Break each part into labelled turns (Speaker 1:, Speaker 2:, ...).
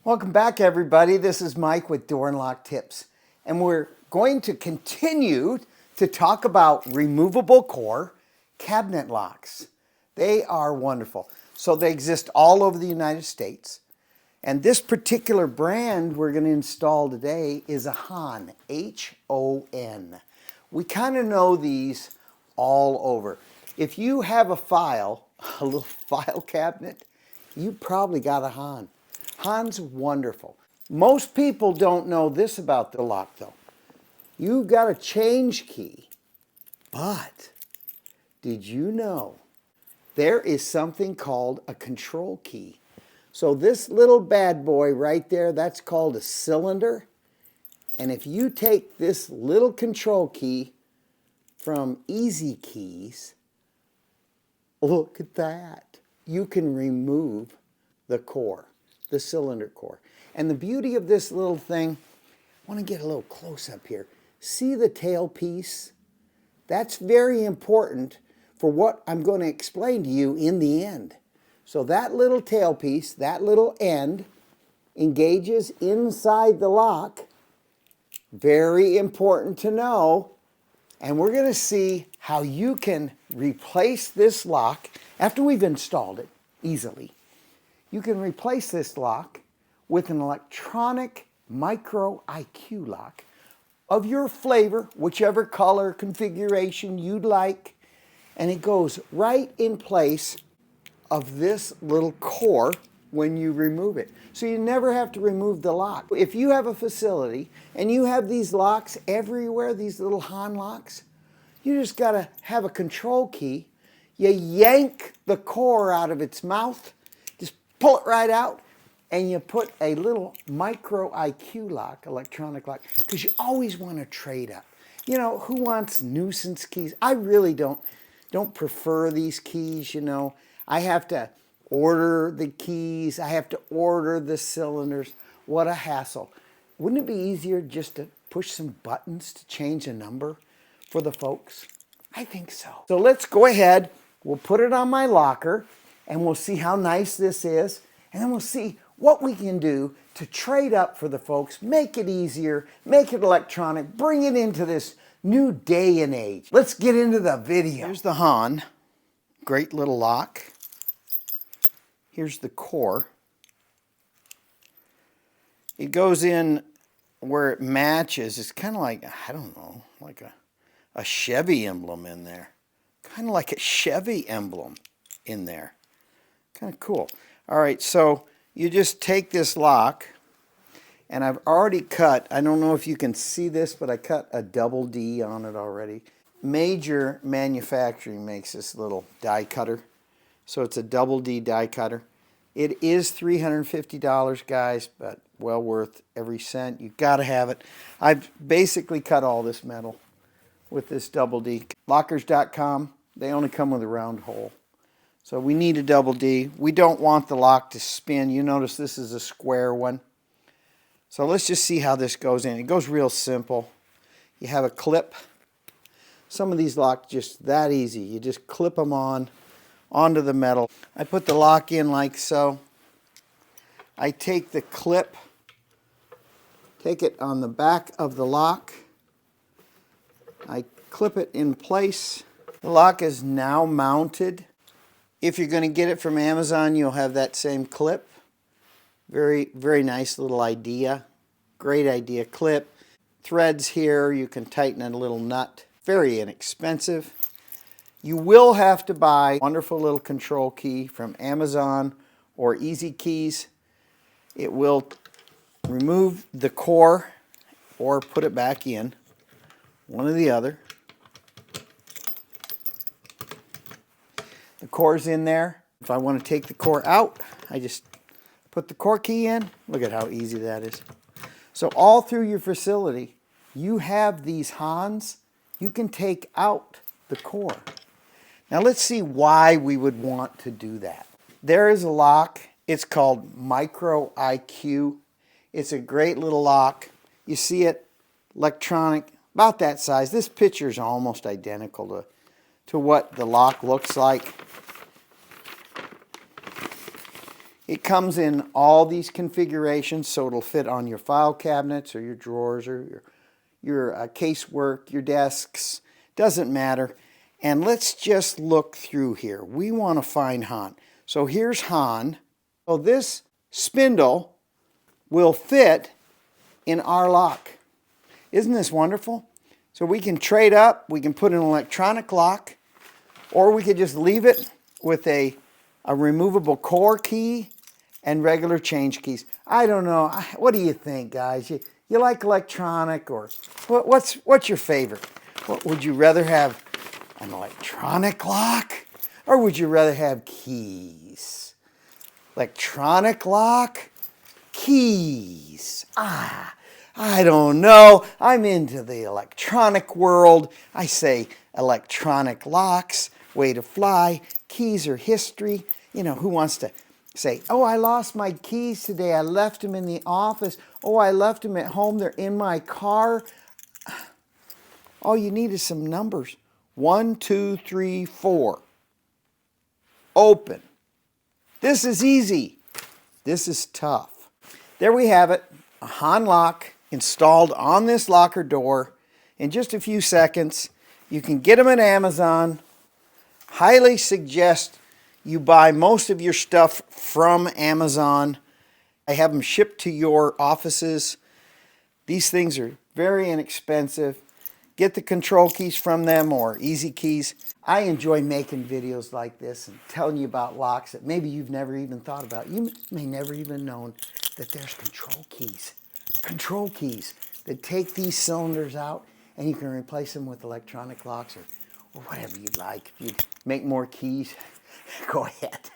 Speaker 1: Welcome back, everybody. This is Mike with Door and Lock Tips, and we're going to continue to talk about removable core cabinet locks. They are wonderful. So they exist all over the United States, and this particular brand we're going to install today is a Hon, H-O-N. We kind of know these all over. If you have a little file cabinet, you probably got a Hon. Hon's wonderful. Most people don't know this about the lock though. You've got a change key, but did you know there is something called a control key? So this little bad boy right there, that's called a cylinder. And if you take this little control key from Easy Keys, look at that. You can remove the core, the cylinder core. And the beauty of this little thing, I want to get a little close up here. See the tailpiece? That's very important for what I'm going to explain to you in the end. So that little tailpiece, that little end, engages inside the lock. Very important to know. And we're going to see how you can replace this lock after we've installed it easily. You can replace this lock with an electronic micro IQ lock of your flavor, whichever color configuration you'd like, and it goes right in place of this little core when you remove it. So you never have to remove the lock. If you have a facility and you have these locks everywhere, these little Hon locks, you just got to have a control key. You yank the core out of its mouth, just pull it right out, and you put a little micro IQ lock, electronic lock, because you always want to trade up. You know, who wants nuisance keys? I really don't prefer these keys, you know. I have to order the keys. I have to order the cylinders. What a hassle. Wouldn't it be easier just to push some buttons to change a number for the folks? I think so. So let's go ahead. We'll put it on my locker, and we'll see how nice this is, and then we'll see what we can do to trade up for the folks, make it easier, make it electronic, bring it into this new day and age. Let's get into the video. Here's the Hon, great little lock. Here's the core. It goes in where it matches. It's kind of like, I don't know, like a Chevy emblem in there. Kind of like a Chevy emblem in there. Kind of cool. All right, so you just take this lock, and I've already cut, I don't know if you can see this, but I cut a double D on it already. Major Manufacturing makes this little die cutter. So it's a double D die cutter. It is $350, guys, but well worth every cent. You've got to have it. I've basically cut all this metal with this double D. Lockers.com, they only come with a round hole. So we need a double D. We don't want the lock to spin. You notice this is a square one. So let's just see how this goes in. It goes real simple. You have a clip. Some of these locks just that easy. You just clip them onto the metal. I put the lock in like so. I take the clip, take it on the back of the lock. I clip it in place. The lock is now mounted. If you're going to get it from Amazon, you'll have that same clip. Very, very nice little idea. Great idea. Clip. Threads here. You can tighten a little nut. Very inexpensive. You will have to buy a wonderful little control key from Amazon or Easy Keys. It will remove the core or put it back in. One or the other. The core's in there. If I want to take the core out, I just put the core key in. Look at how easy that is. So all through your facility, you have these Hons. You can take out the core. Now let's see why we would want to do that. There is a lock. It's called Micro IQ. It's a great little lock. You see it, electronic, about that size. This picture is almost identical to what the lock looks like. It comes in all these configurations, so it'll fit on your file cabinets or your drawers or your casework, your desks. Doesn't matter. And let's just look through here. We want to find Han. So here's Han. So this spindle will fit in our lock. Isn't this wonderful? So we can trade up. We can put an electronic lock, or we could just leave it with a removable core key and regular change keys. I don't know. What do you think, guys? You like electronic, or what's your favorite? Would you rather have an electronic lock, or would you rather have keys? Electronic lock, keys. I don't know. I'm into the electronic world. I say electronic locks, way to fly. Keys are history. You know, who wants to say, oh, I lost my keys today. I left them in the office. Oh, I left them at home. They're in my car. All you need is some numbers. 1, 2, 3, 4. Open. This is easy. This is tough. There we have it. A Han lock installed on this locker door in just a few seconds. You can get them at Amazon. Highly suggest you buy most of your stuff from Amazon. I have them shipped to your offices. These things are very inexpensive. Get the control keys from them or easy keys. I enjoy making videos like this and telling you about locks that maybe you've never even thought about. You may never even known that there's control keys. Control keys that take these cylinders out and you can replace them with electronic locks or whatever you'd like. If you make more keys, go ahead.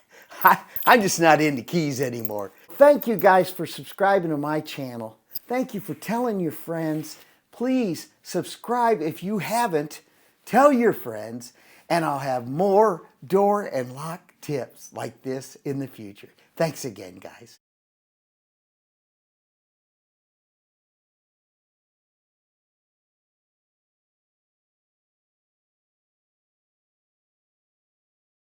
Speaker 1: I'm just not into keys anymore. Thank you guys for subscribing to my channel. Thank you for telling your friends. Please subscribe if you haven't. Tell your friends, and I'll have more door and lock tips like this in the future. Thanks again, guys.